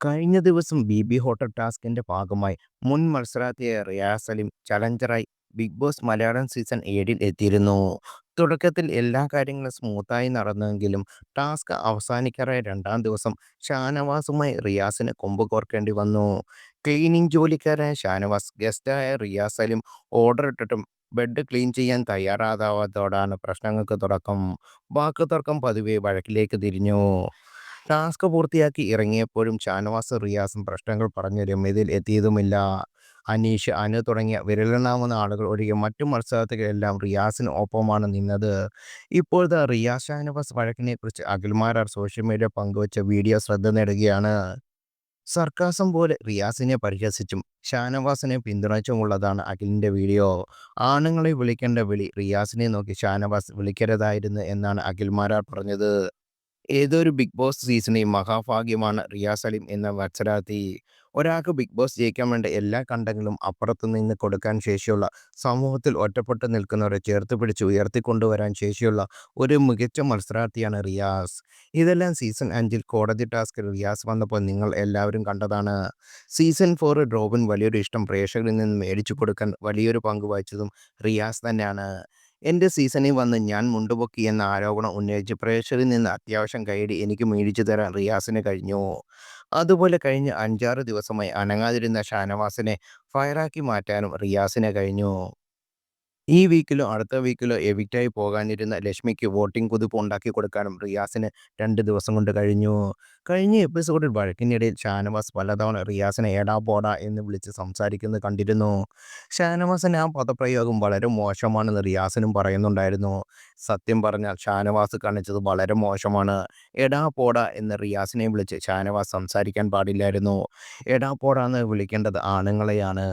കഴിഞ്ഞ ദിവസം B hotel ടാസ്കിന്റെ ഭാഗമായി മുൻ മത്സരാർത്ഥിയായ റിയാസ് സലീം ചലഞ്ചറായി ബിഗ് ബോസ് മലയാളം സീസൺ 7-ൽ എത്തിയിരുന്നു. തുടക്കത്തിൽ എല്ലാ കാര്യങ്ങളും സ്മൂത്തായി നടന്നെങ്കിലും ടാസ്ക് അവസാനിക്കാറായ രണ്ടാം ദിവസം ഷാനവാസുമായി റിയാസിന് കൊമ്പ് കോർക്കേണ്ടി വന്നു. ക്ലീനിങ് ജോലിക്കാരായ ഷാനവാസ് ഗസ്റ്റായ റിയാസ് സലീം ഓർഡർ ഇട്ടിട്ടും ബെഡ് ക്ലീൻ ചെയ്യാൻ തയ്യാറാകാത്തതോടാണ് പ്രശ്നങ്ങൾക്ക് തുടക്കം. വാക്കുതർക്കം പതിവെ വഴക്കിലേക്ക് തിരിഞ്ഞു. ടാസ്ക് പൂർത്തിയാക്കി ഇറങ്ങിയപ്പോഴും ഷാനവാസും റിയാസും പ്രശ്നങ്ങൾ പറഞ്ഞ് രമ്യതയിൽ എത്തിയതുമില്ല. അനീഷ്, അനു തുടങ്ങിയ വിരലിലെണ്ണാവുന്ന ആളുകൾ ഒഴികെ മറ്റു മത്സരാർത്ഥികളെല്ലാം റിയാസിന് ഒപ്പമാണ് നിന്നത്. ഇപ്പോഴത്തെ റിയാസ് ഷാനവാസ് വഴക്കിനെക്കുറിച്ച് അഖിൽമാരാർ സോഷ്യൽ മീഡിയ പങ്കുവച്ച വീഡിയോ ശ്രദ്ധ നേടുകയാണ്. സർക്കാസം പോലെ റിയാസിനെ പരിഹസിച്ചും ഷാനവാസിനെ പിന്തുണച്ചുമുള്ളതാണ് അഖിലിന്റെ വീഡിയോ. ആണുങ്ങളെ വിളിക്കേണ്ട വിളി റിയാസിനെ നോക്കി ഷാനവാസ് വിളിക്കരുതായിരുന്നു എന്നാണ് അഖിൽമാരാർ പറഞ്ഞത്. ഏതൊരു ബിഗ് ബോസ് സീസണിൽ മഹാഭാഗ്യമാണ് റിയാസ് സലീം എന്ന മത്സരാർത്ഥി. ഒരാൾക്ക് ബിഗ് ബോസ് ജയിക്കാൻ വേണ്ട എല്ലാ കണ്ടങ്ങളും അപ്പുറത്തുനിന്ന് കൊടുക്കാൻ ശേഷിയുള്ള, സമൂഹത്തിൽ ഒറ്റപ്പെട്ടു നിൽക്കുന്നവരെ ചേർത്ത് പിടിച്ച് ഉയർത്തിക്കൊണ്ടുവരാൻ ശേഷിയുള്ള ഒരു മികച്ച മത്സരാർത്ഥിയാണ് റിയാസ്. ഇതെല്ലാം സീസൺ 5-ൽ കോടതി ടാസ്കിൽ റിയാസ് വന്നപ്പോൾ നിങ്ങൾ എല്ലാവരും കണ്ടതാണ്. സീസൺ 4 റോബിൻ വലിയൊരു ഇഷ്ടം പ്രേക്ഷകരിൽ നിന്ന് മേടിച്ചു കൊടുക്കാൻ വലിയൊരു പങ്ക് വഹിച്ചതും റിയാസ് തന്നെയാണ്. എൻ്റെ സീസണിൽ വന്ന് ഞാൻ മുണ്ടുപൊക്കി എന്ന ആരോപണം ഉന്നയിച്ച് പ്രേക്ഷകരിൽ നിന്ന് അത്യാവശ്യം കയ്യടി എനിക്ക് മേടിച്ചു തരാൻ റിയാസിന് കഴിഞ്ഞു. അതുപോലെ കഴിഞ്ഞ 5-6 ദിവസമായി അനങ്ങാതിരുന്ന ഷാനവാസിനെ ഫയറാക്കി മാറ്റാനും റിയാസിന് കഴിഞ്ഞു. ഈ വീക്കിലോ അടുത്ത വീക്കിലോ എവിക്റ്റായി പോകാനിരുന്ന ലക്ഷ്മിക്ക് വോട്ടിംഗ് കുതിപ്പ് ഉണ്ടാക്കി കൊടുക്കാനും റിയാസിന് 2 ദിവസം കൊണ്ട് കഴിഞ്ഞു. കഴിഞ്ഞ എപ്പിസോഡിൽ വഴക്കിനിടയിൽ ഷാനവാസ് പലതവണ റിയാസിനെ എടാ പോടാ എന്ന് വിളിച്ച് സംസാരിക്കുന്നത് കണ്ടിരുന്നു. ഷാനവാസിന് ആ പദപ്രയോഗം വളരെ മോശമാണെന്ന് റിയാസിനും പറയുന്നുണ്ടായിരുന്നു. സത്യം പറഞ്ഞാൽ ഷാനവാസ് കാണിച്ചത് വളരെ മോശമാണ്. എടാ പോടാ എന്ന് റിയാസിനെ വിളിച്ച് ഷാനവാസ് സംസാരിക്കാൻ പാടില്ലായിരുന്നു. എടാ പോടാ എന്ന് വിളിക്കേണ്ടത് ആണുങ്ങളെയാണ്.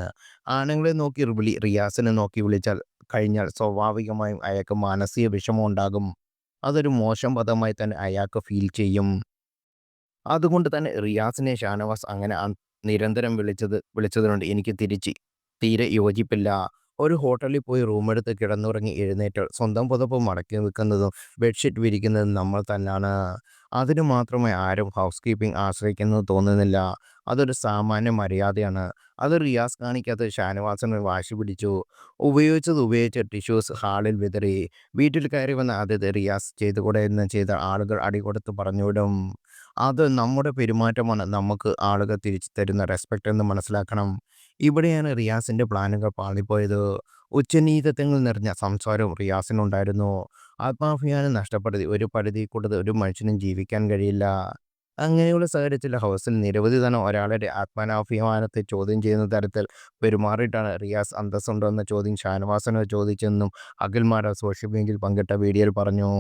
ആണുങ്ങളെ നോക്കി റിയാസിനെ നോക്കി വിളിച്ചാൽ കഴിഞ്ഞാൽ സ്വാഭാവികമായും അയാൾക്ക് മാനസിക വിഷമം ഉണ്ടാകും. അതൊരു മോശം പദമായി തന്നെ അയാൾക്ക് ഫീൽ ചെയ്യും. അതുകൊണ്ട് തന്നെ റിയാസിനെ ഷാനവാസ് അങ്ങനെ നിരന്തരം വിളിച്ചതിനോട് എനിക്ക് തീരെ യോജിപ്പില്ല. ഒരു ഹോട്ടലിൽ പോയി റൂമെടുത്ത് കിടന്നുറങ്ങി എഴുന്നേറ്റാൽ സ്വന്തം പുതപ്പ് മടക്കി വെക്കുന്നതും ബെഡ്ഷീറ്റ് വിരിക്കുന്നതും നമ്മൾ തന്നാണ്. അതിനു മാത്രമായി ആരും ഹൗസ് കീപ്പിംഗ് ആശ്രയിക്കുന്നത് തോന്നുന്നില്ല. അതൊരു സാമാന്യ മര്യാദയാണ്. അത് റിയാസ് കാണിക്കാത്തത് ഷാനവാസിന് വാശി പിടിച്ചു. ഉപയോഗിച്ച ടിഷ്യൂസ് ഹാളിൽ വിതറി. വീട്ടിൽ കയറി വന്ന അതിഥി റിയാസ് ചെയ്തുകൂടെ എന്ന് ചെയ്ത ആളുകൾ അടികൊടുത്ത് പറഞ്ഞുവിടും. അത് നമ്മുടെ പെരുമാറ്റമാണ് നമുക്ക് ആളുകൾ തിരിച്ചു തരുന്ന റെസ്പെക്റ്റ് എന്ന് മനസ്സിലാക്കണം. ഇവിടെയാണ് റിയാസിന്റെ പ്ലാനുകൾ പാളിപ്പോയത്. ഉച്ചനീചത്വങ്ങൾ നിറഞ്ഞ സംസാരവും റിയാസിനുണ്ടായിരുന്നു. ആത്മാഭിമാനം നഷ്ടപ്പെടുത്തി ഒരു പരിധി കൂടുതൽ ഒരു മനുഷ്യനും ജീവിക്കാൻ കഴിയില്ല. അങ്ങനെയുള്ള സാഹചര്യത്തിൽ ഹൗസിൽ നിരവധി തവണ ഒരാളുടെ ആത്മാഭിമാനത്തെ ചോദ്യം ചെയ്യുന്ന തരത്തിൽ പെരുമാറിയിട്ടാണ് റിയാസ് അന്തസ്സുണ്ടോ എന്ന ചോദ്യം ഷാനവാസിനോട് ചോദിച്ചതെന്നും അഖിൽമാരാർ സോഷ്യൽ മീഡിയയിൽ പങ്കിട്ട വീഡിയോയിൽ പറഞ്ഞു.